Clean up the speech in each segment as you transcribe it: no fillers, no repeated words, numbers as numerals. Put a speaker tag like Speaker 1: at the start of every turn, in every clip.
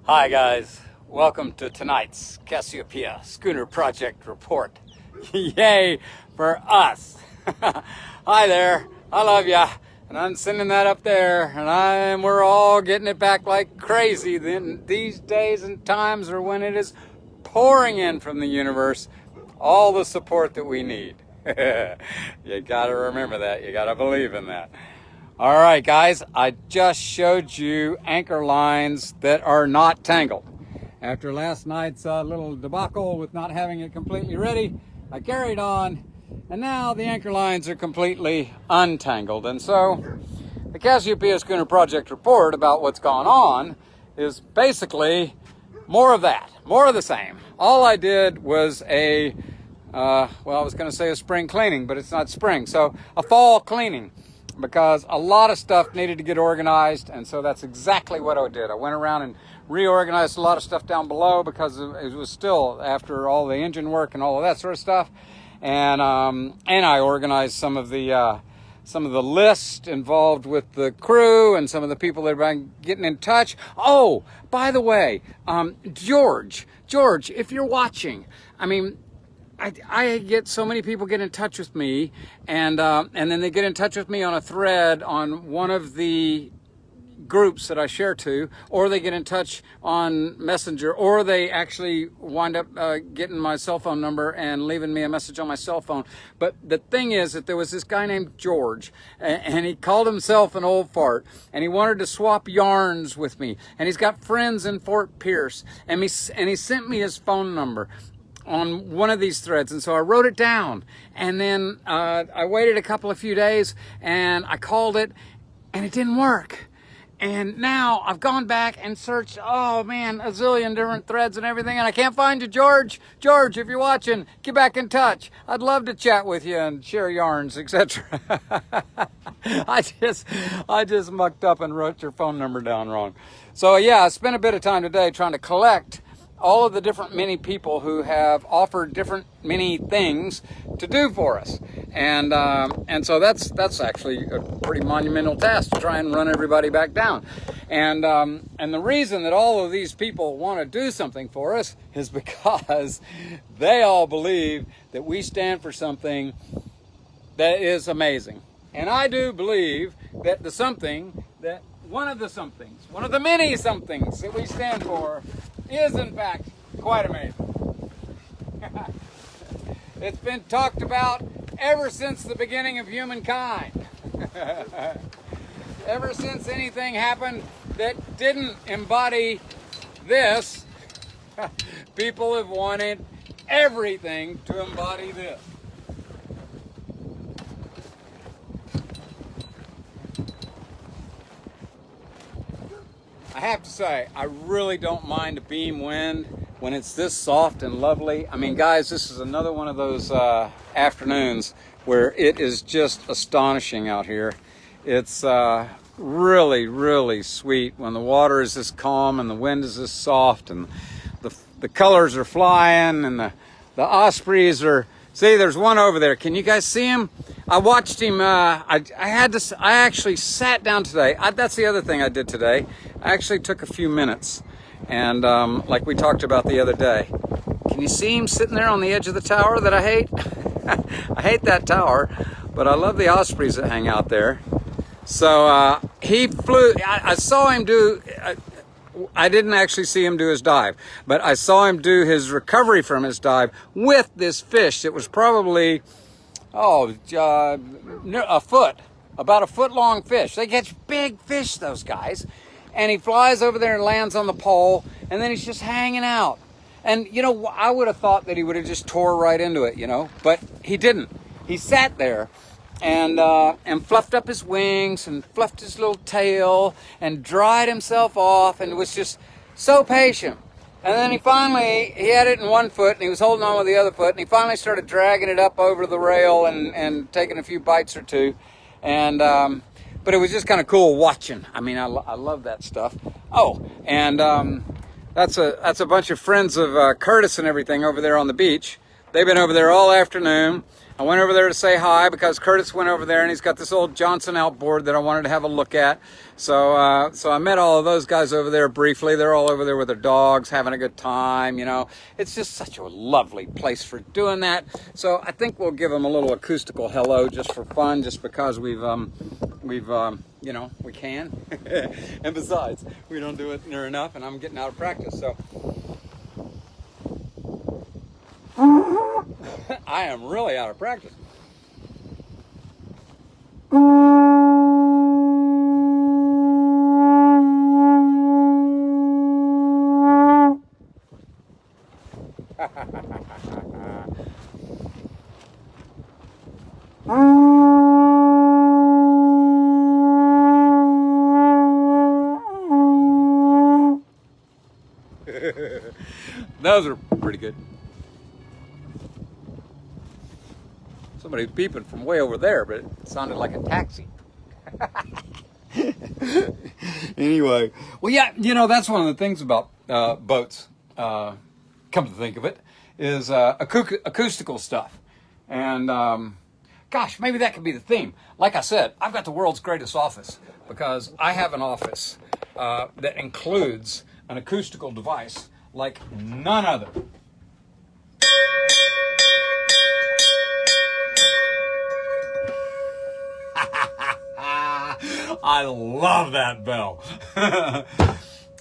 Speaker 1: Hi guys, welcome to tonight's Cassiopeia Schooner Project Report. Yay for us. Hi there, I love ya, and I'm sending that up there, and we're all getting it back like crazy. Then these days and times are when it is pouring in from the universe all the support that we need. You gotta remember that, you gotta believe in that. All right, guys, I just showed you anchor lines that are not tangled. After last night's little debacle with not having it completely ready, I carried on, and now the anchor lines are completely untangled. And so the Cassiopeia Schooner Project report about what's gone on is basically more of that, more of the same. All I did was I was going to say a spring cleaning, but it's not spring, so a fall cleaning, because a lot of stuff needed to get organized, and so that's exactly what I did. I went around and reorganized a lot of stuff down below because it was still after all the engine work and all of that sort of stuff, and I organized some of the list involved with the crew and some of the people that have been getting in touch. Oh, by the way, George, if you're watching, I mean, I get so many people get in touch with me, and then they get in touch with me on a thread on one of the groups that I share to, or they get in touch on Messenger, or they actually wind up getting my cell phone number and leaving me a message on my cell phone. But the thing is that there was this guy named George, and he called himself an old fart, and he wanted to swap yarns with me, and he's got friends in Fort Pierce, and he sent me his phone number on one of these threads, and so I wrote it down, and then I waited a few days, and I called it, and it didn't work. And now I've gone back and searched, oh man, a zillion different threads and everything, and I can't find you, George. George, if you're watching, get back in touch. I'd love to chat with you and share yarns, etc. I just mucked up and wrote your phone number down wrong. So yeah, I spent a bit of time today trying to collect all of the different many people who have offered different many things to do for us, and so that's actually a pretty monumental task to try and run everybody back down, and the reason that all of these people want to do something for us is because they all believe that we stand for something that is amazing, and I do believe that one of the many somethings that we stand for is in fact quite amazing. It's been talked about ever since the beginning of humankind. Ever since anything happened that didn't embody this, people have wanted everything to embody this. I have to say, I really don't mind a beam wind when it's this soft and lovely. I mean, guys, this is another one of those afternoons where it is just astonishing out here. It's really, really sweet when the water is this calm and the wind is this soft, and the colors are flying, and the ospreys are. See, there's one over there. Can you guys see him? I watched him. I actually sat down today. That's the other thing I did today. I actually took a few minutes, and like we talked about the other day. Can you see him sitting there on the edge of the tower that I hate? I hate that tower, but I love the ospreys that hang out there. So he flew. I saw him do. I didn't actually see him do his dive, but I saw him do his recovery from his dive with this fish that was probably, about a foot long fish. They catch big fish, those guys. And he flies over there and lands on the pole, and then he's just hanging out. And, I would have thought that he would have just tore right into it, but he didn't. He sat there and fluffed up his wings and fluffed his little tail and dried himself off and was just so patient. And then he had it in one foot and he was holding on with the other foot, and he finally started dragging it up over the rail and taking a few bites or two. And but it was just kind of cool watching. I mean, I love that stuff. Oh, and that's a bunch of friends of Curtis and everything over there on the beach. They've been over there all afternoon. I went over there to say hi because Curtis went over there and he's got this old Johnson outboard that I wanted to have a look at. So so I met all of those guys over there briefly. They're all over there with their dogs, having a good time, you know. It's just such a lovely place for doing that. So I think we'll give them a little acoustical hello just for fun, just because we've you know, we can. And besides, we don't do it near enough, and I'm getting out of practice. So I am really out of practice. Those are pretty good. Somebody's beeping from way over there, but it sounded like a taxi. Anyway, well, yeah, you know, that's one of the things about boats, come to think of it, is acoustical stuff. And gosh, maybe that could be the theme. Like I said, I've got the world's greatest office because I have an office that includes an acoustical device like none other. I love that bell.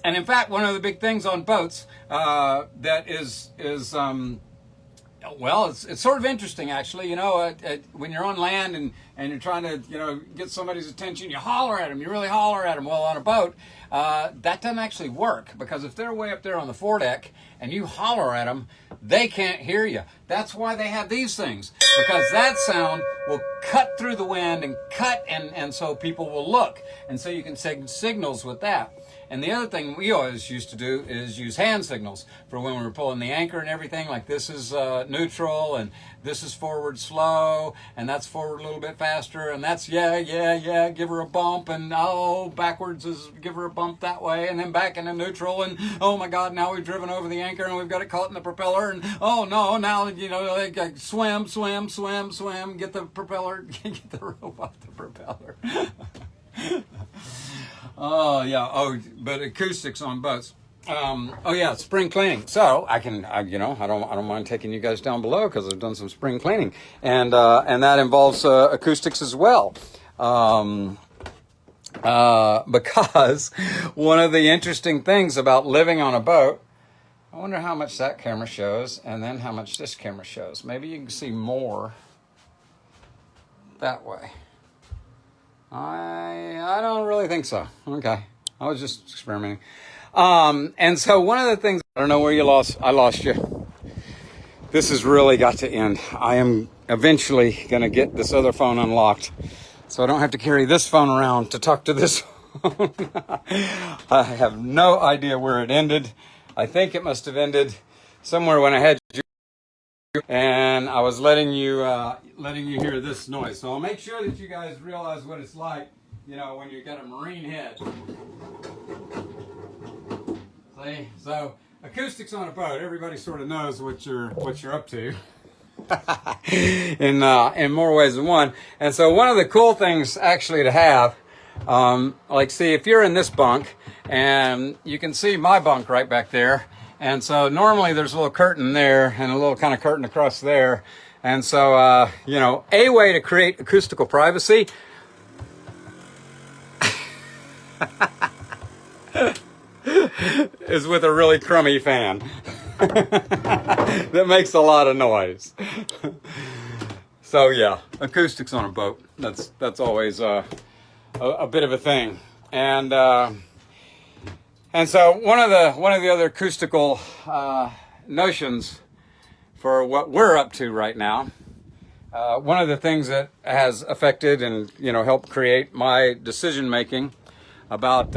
Speaker 1: And in fact, one of the big things on boats that is well, it's sort of interesting, actually. You know, when you're on land and you're trying to, you know, get somebody's attention, you holler at them, you really holler at them. Well, on a boat, that doesn't actually work, because if they're way up there on the foredeck and you holler at them, they can't hear you. That's why they have these things, because that sound will cut through the wind and cut, and so people will look. And so you can send signals with that. And the other thing we always used to do is use hand signals for when we were pulling the anchor and everything. Like, this is neutral, and this is forward slow, and that's forward a little bit faster, and that's yeah, give her a bump, and oh, backwards is give her a bump that way, and then back into neutral, and oh my God, now we've driven over the anchor and we've got it caught in the propeller, and oh no, now, you know, like, swim, get the propeller, get the rope off the propeller. Oh yeah. Oh, but acoustics on boats. Oh yeah, spring cleaning. So I can, you know, I don't mind taking you guys down below, because I've done some spring cleaning, and that involves acoustics as well. Because one of the interesting things about living on a boat, I wonder how much that camera shows, and then how much this camera shows. Maybe you can see more that way. I don't really think so. Okay, I was just experimenting. And so one of the things, I don't know where I lost you. This has really got to end. I am eventually going to get this other phone unlocked, so I don't have to carry this phone around to talk to this phone. I have no idea where it ended. I think it must have ended somewhere when I had you, and I was letting you hear this noise. So I'll make sure that you guys realize what it's like, you know, when you got a marine head. See? So acoustics on a boat, everybody sort of knows what you're up to. in more ways than one. And so one of the cool things actually to have, like, see, if you're in this bunk, and you can see my bunk right back there, and so normally there's a little curtain there and a little kind of curtain across there, and so you know, a way to create acoustical privacy is with a really crummy fan that makes a lot of noise. So yeah, acoustics on a boat, that's always a bit of a thing. And so one of the other acoustical notions for what we're up to right now, one of the things that has affected and, you know, helped create my decision making about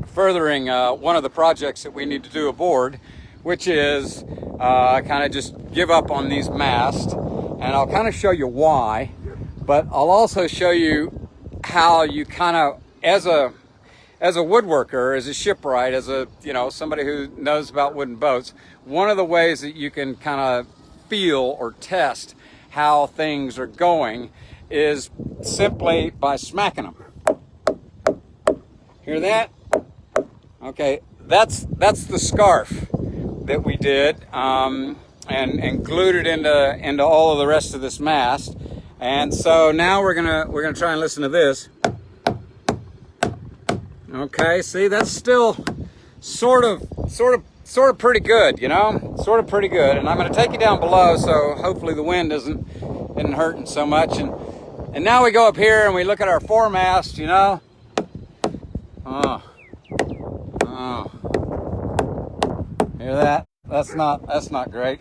Speaker 1: furthering one of the projects that we need to do aboard, which is kind of just give up on these masts. And I'll kind of show you why, but I'll also show you how you kind of, as as a woodworker, as a shipwright, as a, somebody who knows about wooden boats, one of the ways that you can kind of feel or test how things are going is simply by smacking them. Hear that? Okay, that's the scarf that we did, and glued it into all of the rest of this mast. And so now we're gonna try and listen to this. Okay, see, that's still sort of pretty good, sort of pretty good. And I'm gonna take you down below, so hopefully the wind isn't hurting so much. And now we go up here and we look at our foremast, Oh, hear that? That's not great.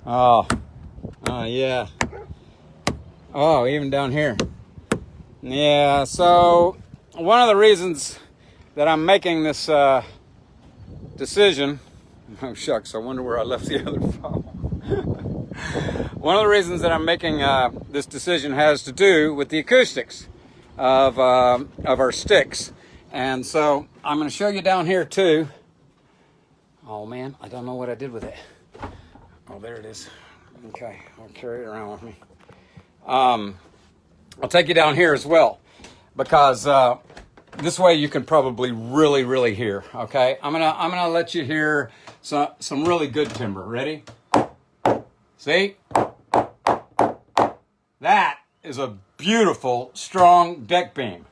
Speaker 1: Oh, yeah. Oh, even down here. Yeah, so one of the reasons that I'm making this decision, oh shucks, I wonder where I left the other phone. One of the reasons that I'm making this decision has to do with the acoustics of our sticks. And so I'm going to show you down here too. Oh man, I don't know what I did with it. Oh, there it is. Okay, I'll carry it around with me. I'll take you down here as well, because this way you can probably really hear. Okay, I'm gonna let you hear some really good timber. Ready? See? That is a beautiful, strong deck beam.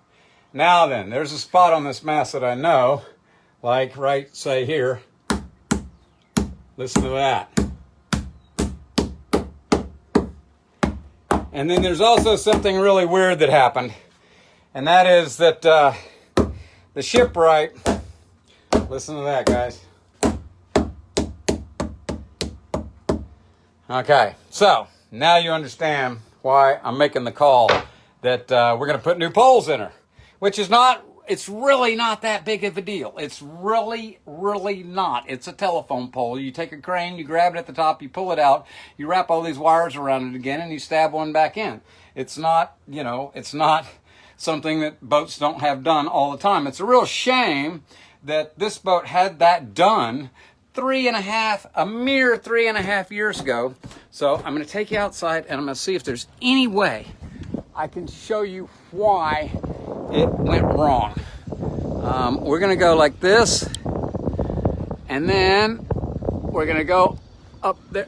Speaker 1: Now then, there's a spot on this mast that I know, like right, say here. Listen to that. And then there's also something really weird that happened, and that is that the shipwright, listen to that, guys. Okay, so now you understand why I'm making the call that we're going to put new poles in her, which is not, it's really not that big of a deal. It's really not. It's a telephone pole. You take a crane, you grab it at the top, you pull it out, you wrap all these wires around it again, and you stab one back in. It's not, it's not something that boats don't have done all the time. It's a real shame that this boat had that done a mere 3.5 years ago. So I'm going to take you outside and I'm going to see if there's any way I can show you why it went wrong. We're going to go like this, and then we're going to go up there.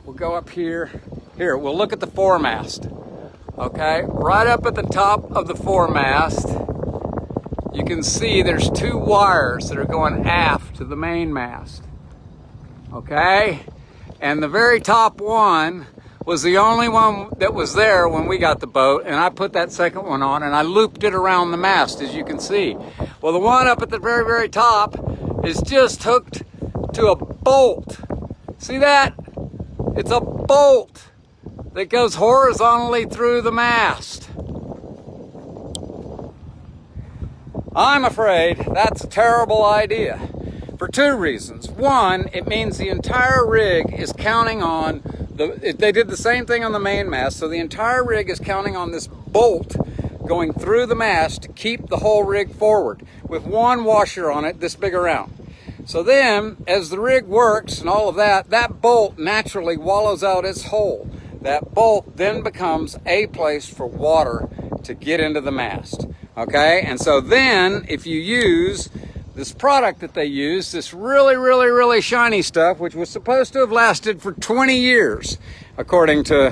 Speaker 1: We'll go up here. Here, we'll look at the foremast. Okay, right up at the top of the foremast, you can see there's 2 wires that are going aft to the main mast. Okay, and the very top one was the only one that was there when we got the boat, and I put that second one on and I looped it around the mast, as you can see. Well, the one up at the very top is just hooked to a bolt. See that? It's a bolt that goes horizontally through the mast. I'm afraid that's a terrible idea for 2 reasons. One, it means the entire rig is counting on they did the same thing on the main mast, so the entire rig is counting on this bolt going through the mast to keep the whole rig forward, with one washer on it this big around. So then, as the rig works and all of that, that bolt naturally wallows out its hole. That bolt then becomes a place for water to get into the mast. Okay, and so then if you use this product that they use, this really shiny stuff, which was supposed to have lasted for 20 years, according to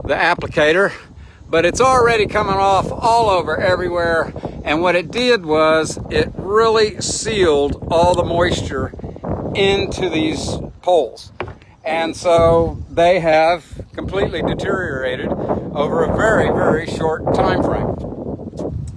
Speaker 1: the applicator, but it's already coming off all over everywhere. And what it did was it really sealed all the moisture into these poles. And so they have completely deteriorated over a very short time frame.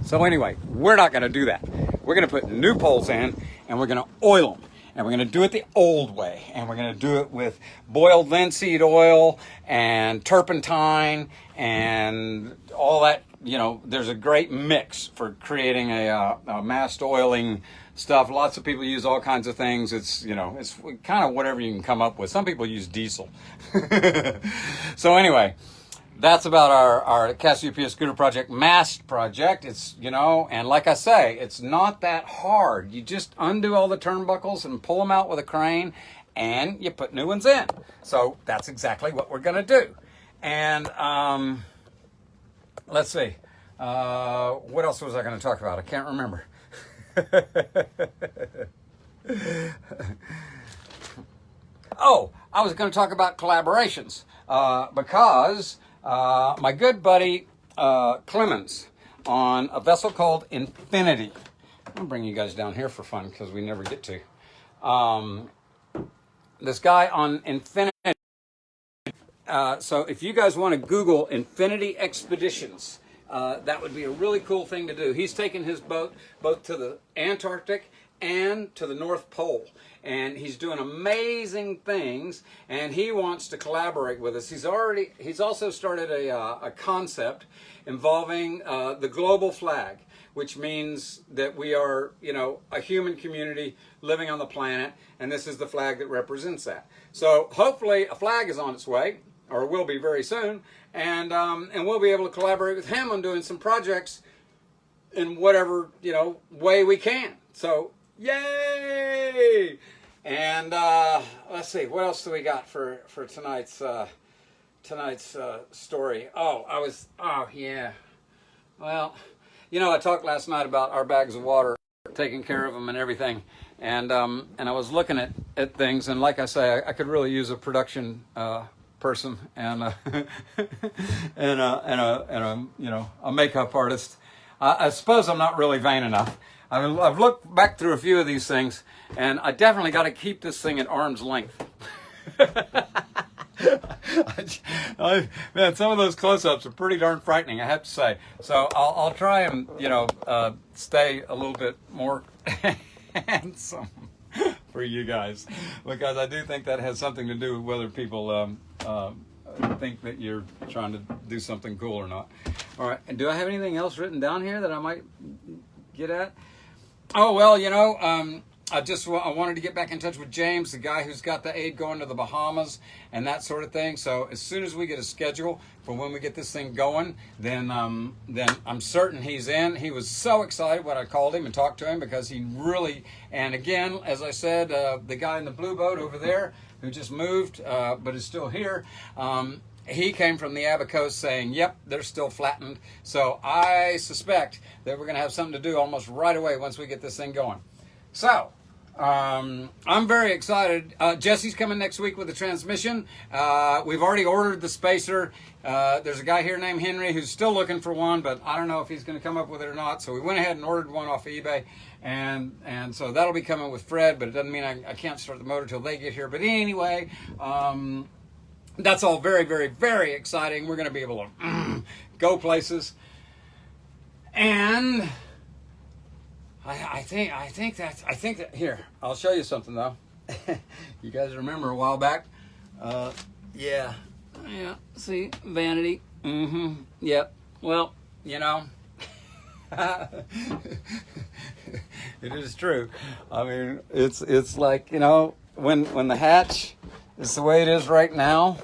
Speaker 1: So anyway, we're not going to do that. We're going to put new poles in, and we're going to oil them. And we're going to do it the old way. And we're going to do it with boiled linseed oil and turpentine and all that. There's a great mix for creating a mast oiling stuff. Lots of people use all kinds of things. It's kind of whatever you can come up with. Some people use diesel. So anyway, that's about our Cassiopeia Scooter Project mast project. It's, you know, and like I say, it's not that hard. You just undo all the turnbuckles and pull them out with a crane, and you put new ones in. So that's exactly what we're going to do. And let's see. What else was I going to talk about? I can't remember. Oh, I was going to talk about collaborations because my good buddy Clemens on a vessel called Infinity. I'm going to bring you guys down here for fun because we never get to. This guy on Infinity. So if you guys want to Google Infinity Expeditions, that would be a really cool thing to do. He's taken his boat both to the Antarctic and to the North Pole, and he's doing amazing things, and he wants to collaborate with us. He's also started a concept involving the global flag, which means that we are, you know, a human community living on the planet, and this is the flag that represents that. So hopefully a flag is on its way, or will be very soon, and we'll be able to collaborate with him on doing some projects in whatever, you know, way we can. So yay! And let's see, what else do we got for tonight's story? Oh yeah. Well, you know, I talked last night about our bags of water, taking care of them and everything, and I was looking at things, and like I say, I could really use a production person and and a you know, a makeup artist. I suppose I'm not really vain enough. I've looked back through a few of these things, and I definitely got to keep this thing at arm's length. Man, some of those close-ups are pretty darn frightening, I have to say. So I'll try and, you know, stay a little bit more handsome for you guys, because I do think that has something to do with whether people think that you're trying to do something cool or not. All right, and do I have anything else written down here that I might get at? Oh, well, you know, I wanted to get back in touch with James, the guy who's got the aid going to the Bahamas and that sort of thing. So as soon as we get a schedule for when we get this thing going, then I'm certain he's in. He was so excited when I called him and talked to him, because he really, and again, as I said, the guy in the blue boat over there who just moved but is still here, he came from the Abba Coast saying, yep, they're still flattened. So I suspect that we're going to have something to do almost right away once we get this thing going. So I'm very excited. Jesse's coming next week with a transmission. We've already ordered the spacer. There's a guy here named Henry who's still looking for one, but I don't know if he's going to come up with it or not. So we went ahead and ordered one off of eBay, and so that'll be coming with Fred, but it doesn't mean I can't start the motor till they get here. But anyway, that's all very, very, very exciting. We're going to be able to go places, and I think that here, I'll show you something though. You guys remember a while back? Yeah. See, vanity. Yep. Well, you know, it is true. I mean, it's like, you know, when the hatch is the way it is right now,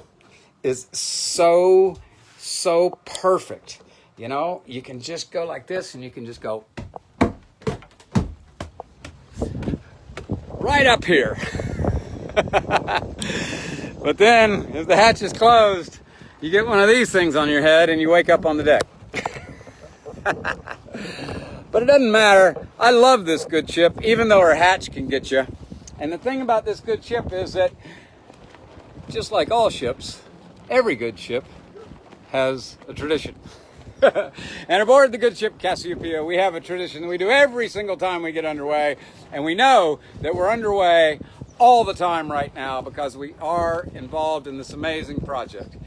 Speaker 1: is so perfect. You know, you can just go like this, and you can just go right up here. But then, if the hatch is closed, you get one of these things on your head and you wake up on the deck. But it doesn't matter. I love this good ship, even though her hatch can get you. And the thing about this good ship is that, just like all ships, every good ship has a tradition. And aboard the good ship Cassiopeia, we have a tradition that we do every single time we get underway. And we know that we're underway all the time right now because we are involved in this amazing project.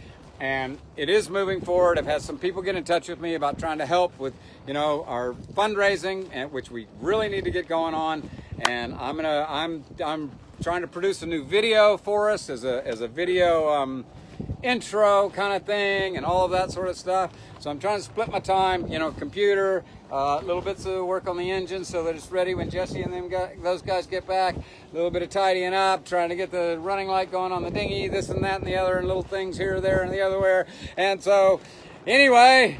Speaker 1: And it is moving forward. I've had some people get in touch with me about trying to help with, you know, our fundraising, and which we really need to get going on. And I'm trying to produce a new video for us as a video intro kind of thing and all of that sort of stuff. So I'm trying to split my time, you know, computer, little bits of work on the engine so that it's ready when Jesse and those guys get back, a little bit of tidying up, trying to get the running light going on the dinghy, this and that and the other, and little things here, there, and the other where. And so anyway,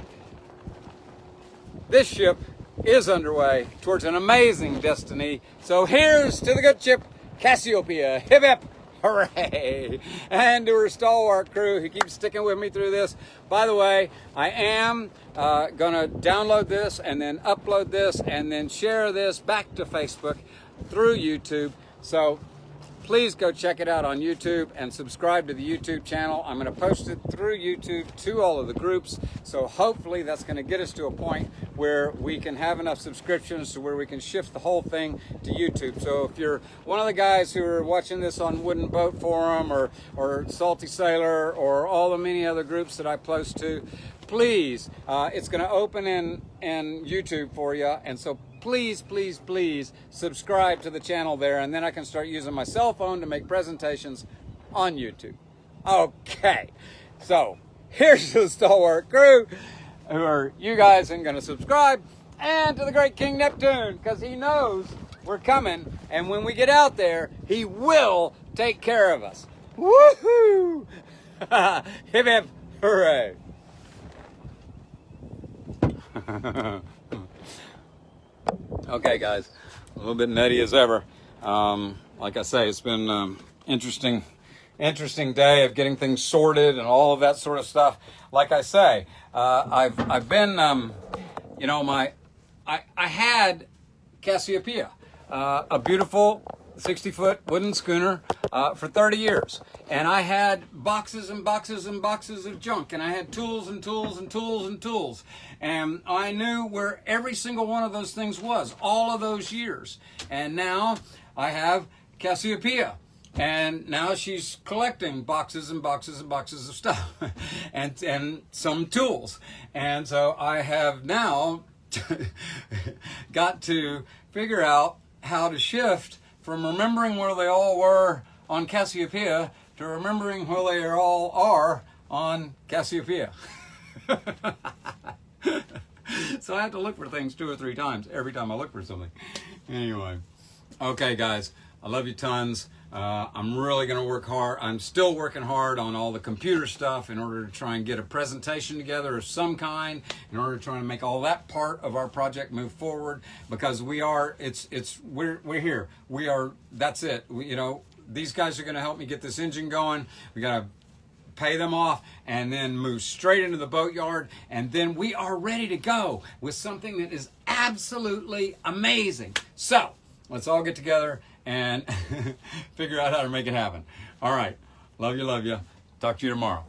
Speaker 1: this ship is underway towards an amazing destiny. So here's to the good ship Cassiopeia. Hip hip, hooray! And to her stalwart crew who keeps sticking with me through this. By the way, I am gonna download this and then upload this and then share this back to Facebook through YouTube. So please go check it out on YouTube and subscribe to the YouTube channel. I'm going to post it through YouTube to all of the groups. So hopefully that's going to get us to a point where we can have enough subscriptions to where we can shift the whole thing to YouTube. So if you're one of the guys who are watching this on Wooden Boat Forum or Salty Sailor or all the many other groups that I post to, please, it's going to open in YouTube for you. And so please, please, please subscribe to the channel there, and then I can start using my cell phone to make presentations on YouTube. Okay, so here's to the stalwart crew who are you guys and going to subscribe, and to the great King Neptune, because he knows we're coming, and when we get out there, he will take care of us. Woohoo! Hip hip, hooray! Okay, guys, a little bit nutty as ever. Like I say, it's been interesting day of getting things sorted and all of that sort of stuff. Like I say, I've been, you know, I had Cassiopeia, a beautiful 60-foot wooden schooner for 30 years. And I had boxes and boxes and boxes of junk, and I had tools and tools and tools and tools. And I knew where every single one of those things was, all of those years. And now I have Cassiopeia. And now she's collecting boxes and boxes and boxes of stuff and some tools. And so I have now got to figure out how to shift from remembering where they all were on Cassiopeia to remembering where they all are on Cassiopeia. So I have to look for things 2 or 3 times every time I look for something. Anyway, okay, guys, I love you tons. I'm really going to work hard. I'm still working hard on all the computer stuff in order to try and get a presentation together of some kind, in order to try and make all that part of our project move forward, because we're here. We are, that's it. You know, these guys are going to help me get this engine going. We got to pay them off and then move straight into the boatyard, and then we are ready to go with something that is absolutely amazing. So let's all get together and figure out how to make it happen. All right. Love you, love you. Talk to you tomorrow.